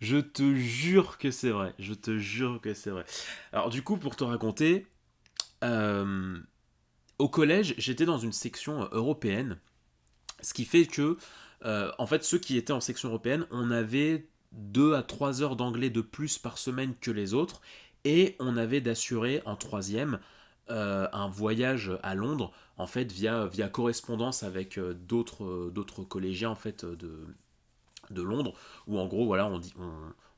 Je te jure que c'est vrai. Je te jure que c'est vrai. Alors du coup, pour te raconter, euh, au collège, j'étais dans une section européenne, ce qui fait que, en fait, ceux qui étaient en section européenne, on avait 2 à 3 heures d'anglais de plus par semaine que les autres, et on avait d'assurer en troisième un voyage à Londres, en fait, via correspondance avec d'autres collégiens, en fait, de Londres, où en gros, voilà,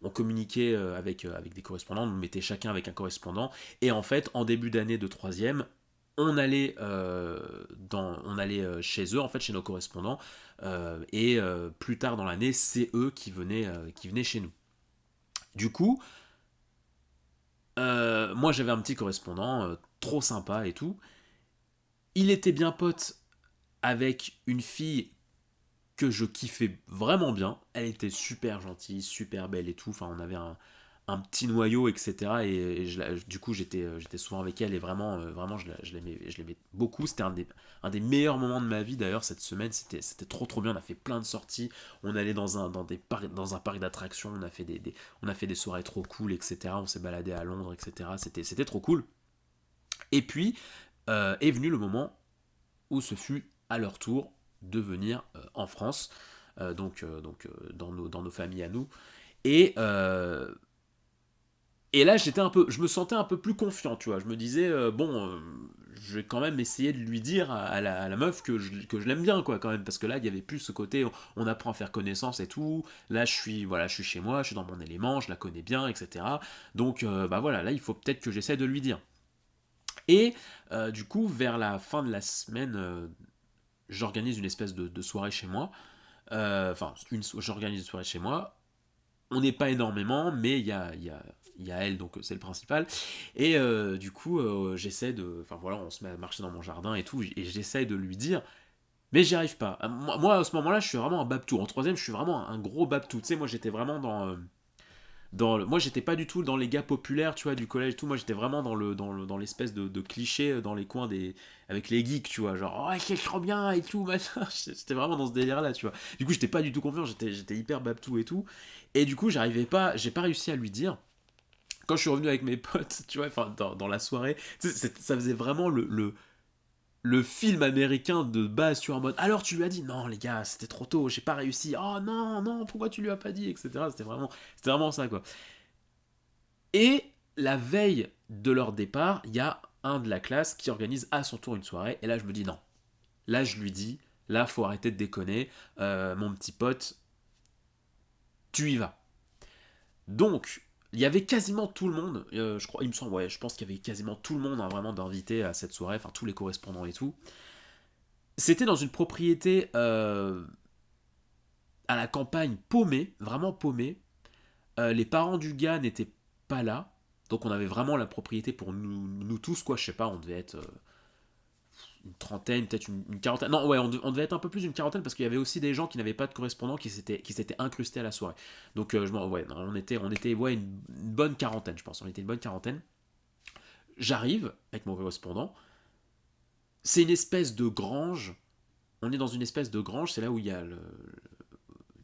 on communiquait avec des correspondants, on mettait chacun avec un correspondant, et en fait, en début d'année de troisième, on allait chez eux, en fait, chez nos correspondants, et plus tard dans l'année, c'est eux qui venaient chez nous. Du coup, moi j'avais un petit correspondant, trop sympa et tout. Il était bien pote avec une fille que je kiffais vraiment bien. Elle était super gentille, super belle et tout. Enfin, on avait un petit noyau, etc. Et du coup, j'étais souvent avec elle et vraiment, je l'aimais beaucoup. C'était un des meilleurs moments de ma vie d'ailleurs cette semaine. C'était trop trop bien. On a fait plein de sorties. On allait dans un parc d'attractions. On a fait des soirées trop cool, etc. On s'est baladé à Londres, etc. C'était trop cool. Et puis est venu le moment où ce fut à leur tour de venir en France, dans nos familles à nous. Et, euh, et là, je me sentais un peu plus confiant, tu vois. Je me disais, bon, je vais quand même essayer de lui dire à la meuf que je l'aime bien, quoi, quand même. Parce que là, il y avait plus ce côté, on apprend à faire connaissance et tout. Là, je suis chez moi, je suis dans mon élément, je la connais bien, etc. Donc, bah voilà, là, il faut peut-être que j'essaie de lui dire. Et du coup, vers la fin de la semaine, j'organise une espèce de soirée chez moi. Enfin, j'organise une soirée chez moi. On n'est pas énormément, mais il y a elle, donc c'est le principal. Et du coup, j'essaie de. Enfin voilà, on se met à marcher dans mon jardin et tout, et j'essaie de lui dire. Mais j'y arrive pas. Moi, à ce moment-là, je suis vraiment un babtou. En troisième, je suis vraiment un gros babtou. Tu sais, moi, j'étais vraiment moi, j'étais pas du tout dans les gars populaires, tu vois, du collège, tout. Moi, j'étais vraiment dans l'espèce de cliché dans les coins avec les geeks, tu vois, genre, oh, c'est trop bien et tout, machin. J'étais vraiment dans ce délire-là, tu vois. Du coup, j'étais pas du tout confiant, j'étais hyper babtou et tout. Et du coup, j'ai pas réussi à lui dire. Quand je suis revenu avec mes potes, tu vois, enfin, dans la soirée, tu sais, ça faisait vraiment le film américain de base, tu vois, en mode, alors tu lui as dit, non, les gars, c'était trop tôt, j'ai pas réussi, oh non, non, pourquoi tu lui as pas dit, etc. C'était vraiment ça, quoi. Et la veille de leur départ, il y a un de la classe qui organise à son tour une soirée. Et là, je me dis non. Là, je lui dis, là, faut arrêter de déconner. Mon petit pote, tu y vas. Donc, il y avait quasiment tout le monde. Je crois, il me semble, ouais, je pense qu'il y avait quasiment tout le monde, hein, vraiment d'invités à cette soirée, enfin tous les correspondants et tout. C'était dans une propriété à la campagne paumée, vraiment paumée. Les parents du gars n'étaient pas là. Donc on avait vraiment la propriété pour nous tous, quoi. Je sais pas, on devait être une trentaine, peut-être une quarantaine. Non, ouais, on devait être un peu plus d'une quarantaine parce qu'il y avait aussi des gens qui n'avaient pas de correspondant qui s'étaient incrustés à la soirée. Donc, ouais, non, on était ouais, une bonne quarantaine, je pense. On était une bonne quarantaine. J'arrive avec mon correspondant. C'est une espèce de grange. On est dans une espèce de grange. C'est là où il y a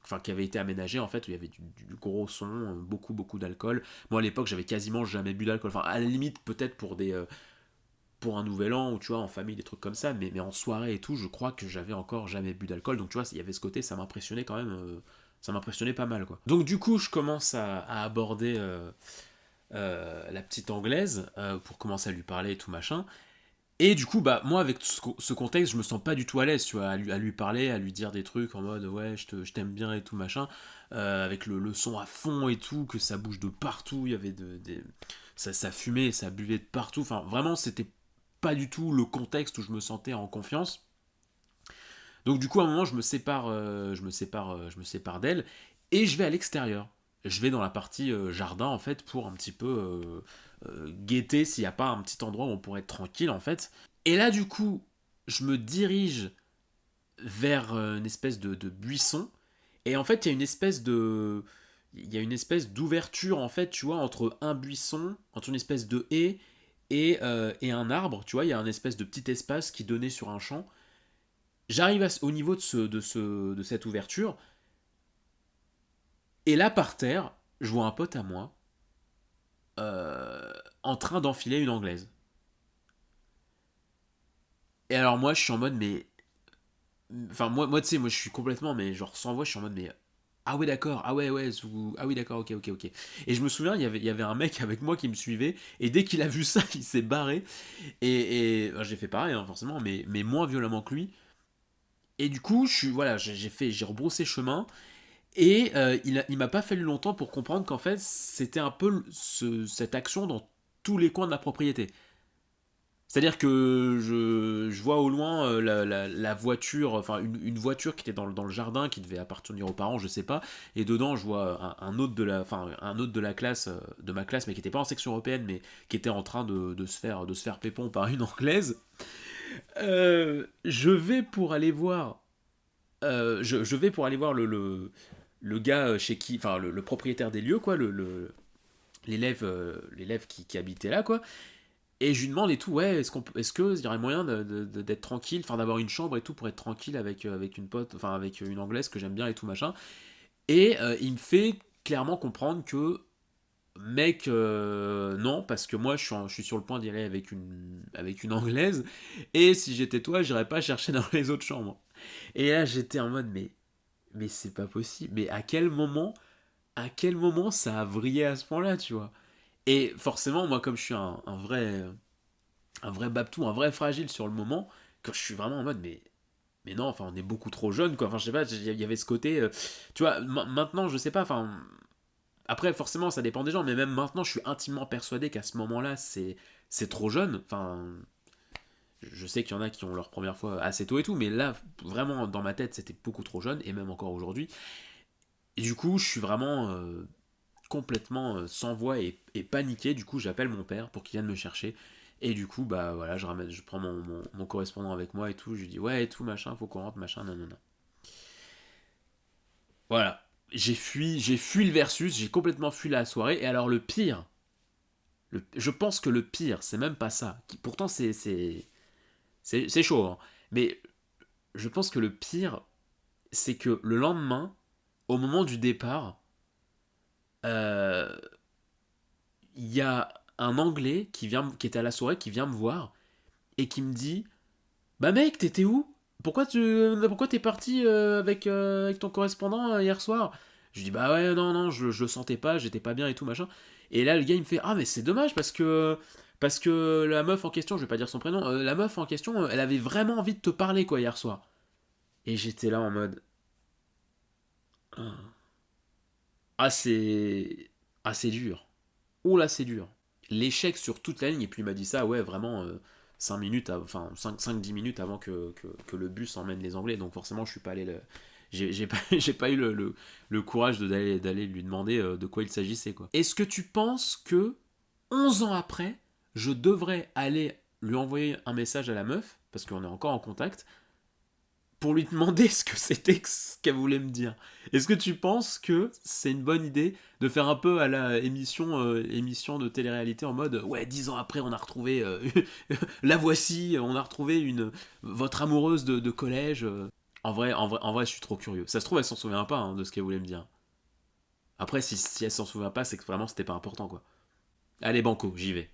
enfin, qui avait été aménagé en fait, où il y avait du gros son, beaucoup, beaucoup d'alcool. Moi, à l'époque, j'avais quasiment jamais bu d'alcool. Enfin, à la limite, peut-être pour un nouvel an ou tu vois en famille des trucs comme ça, mais en soirée et tout, je crois que j'avais encore jamais bu d'alcool, donc tu vois il y avait ce côté, ça m'impressionnait quand même, ça m'impressionnait pas mal, quoi. Donc du coup je commence à aborder la petite anglaise, pour commencer à lui parler et tout machin. Et du coup, bah, moi, avec ce contexte, je me sens pas du tout à l'aise, tu vois, à lui parler, à lui dire des trucs en mode, ouais, je t'aime bien et tout, machin, avec le son à fond et tout, que ça bouge de partout, il y avait ça fumait, ça buvait de partout, enfin, vraiment, c'était pas du tout le contexte où je me sentais en confiance. Donc, du coup, à un moment, je me sépare d'elle, et je vais à l'extérieur. Je vais dans la partie jardin, en fait, pour un petit peu guetter s'il n'y a pas un petit endroit où on pourrait être tranquille, en fait. Et là, du coup, je me dirige vers une espèce de buisson. Et en fait, il y a une espèce d'ouverture, en fait, tu vois, entre un buisson, entre une espèce de haie et un arbre. Tu vois, il y a un espèce de petit espace qui donnait sur un champ. J'arrive au niveau de cette ouverture. Et là, par terre, je vois un pote à moi en train d'enfiler une anglaise. Et alors moi, je suis en mode, mais... Enfin, moi tu sais, moi, je suis complètement, mais genre, sans voix, je suis en mode, mais... Ah ouais, d'accord, ah ouais, ouais, ah oui, d'accord, ok, ok, ok. Et je me souviens, il y avait un mec avec moi qui me suivait, et dès qu'il a vu ça, il s'est barré. Et j'ai fait pareil, hein, forcément, mais moins violemment que lui. Et du coup, voilà, j'ai rebroussé chemin. Et il m'a pas fallu longtemps pour comprendre qu'en fait, c'était un peu cette action dans tous les coins de la propriété. C'est-à-dire que je vois au loin la voiture, enfin une voiture qui était dans le jardin, qui devait appartenir aux parents, je sais pas, et dedans je vois un autre un autre de la classe, de ma classe, mais qui était pas en section européenne, mais qui était en train de se faire pépon par une anglaise. Je vais pour aller voir, je vais pour aller voir le gars chez qui, enfin le propriétaire des lieux, quoi, l'élève qui habitait là, quoi. Et je lui demande et tout, ouais, est-ce que il y aurait moyen d'être tranquille, enfin d'avoir une chambre et tout pour être tranquille avec une pote, enfin avec une anglaise que j'aime bien et tout machin. Et il me fait clairement comprendre que, mec, non, parce que moi je suis sur le point d'y aller avec une anglaise, et si j'étais toi, j'irais pas chercher dans les autres chambres. Et là j'étais en mode, mais c'est pas possible, mais à quel moment ça a vrillé à ce point-là, tu vois. Et forcément, moi comme je suis un vrai Babtou, un vrai fragile sur le moment, quand je suis vraiment en mode, mais non, enfin, on est beaucoup trop jeune, quoi. Enfin, je sais pas, il y avait ce côté. Tu vois, maintenant, je sais pas, enfin. Après, forcément, ça dépend des gens, mais même maintenant, je suis intimement persuadé qu'à ce moment-là, c'est trop jeune. Enfin, je sais qu'il y en a qui ont leur première fois assez tôt et tout, mais là, vraiment, dans ma tête, c'était beaucoup trop jeune, et même encore aujourd'hui. Et du coup, je suis vraiment complètement sans voix et paniqué. Du coup, j'appelle mon père pour qu'il vienne me chercher. Et du coup, bah voilà, je prends mon correspondant avec moi et tout. Je lui dis, ouais, et tout, machin, faut qu'on rentre, machin, non, non, non. Voilà. J'ai fui le versus, j'ai complètement fui la soirée. Et alors, le pire, je pense que le pire, c'est même pas ça. Pourtant, c'est chaud, hein. Mais je pense que le pire, c'est que le lendemain, au moment du départ, euh, il y a un Anglais qui était à la soirée, qui vient me voir et qui me dit, bah mec, t'étais où? Pourquoi t'es parti avec ton correspondant hier soir? Je dis bah ouais, non, non, je le sentais pas, j'étais pas bien et tout machin. Et là, le gars il me fait, ah mais c'est dommage parce que la meuf en question, je vais pas dire son prénom, la meuf en question, elle avait vraiment envie de te parler quoi hier soir. Et j'étais là en mode, ah c'est dur. Oh là c'est dur. L'échec sur toute la ligne, et puis il m'a dit ça, ouais, vraiment 5 minutes, enfin 5-10 minutes avant que le bus emmène les Anglais, donc forcément je suis pas allé j'ai pas, j'ai pas eu le courage d'aller lui demander de quoi il s'agissait, quoi. Est-ce que tu penses que 11 ans après, je devrais aller lui envoyer un message à la meuf, parce qu'on est encore en contact, pour lui demander ce que c'était ce qu'elle voulait me dire? Est-ce que tu penses que c'est une bonne idée de faire un peu à la émission de télé-réalité en mode ouais, 10 ans après on a retrouvé la voici, on a retrouvé votre amoureuse de collège. En vrai, je suis trop curieux. Ça se trouve, elle s'en souvient pas, hein, de ce qu'elle voulait me dire. Après, si elle s'en souvient pas, c'est que vraiment c'était pas important, quoi. Allez, banco, j'y vais.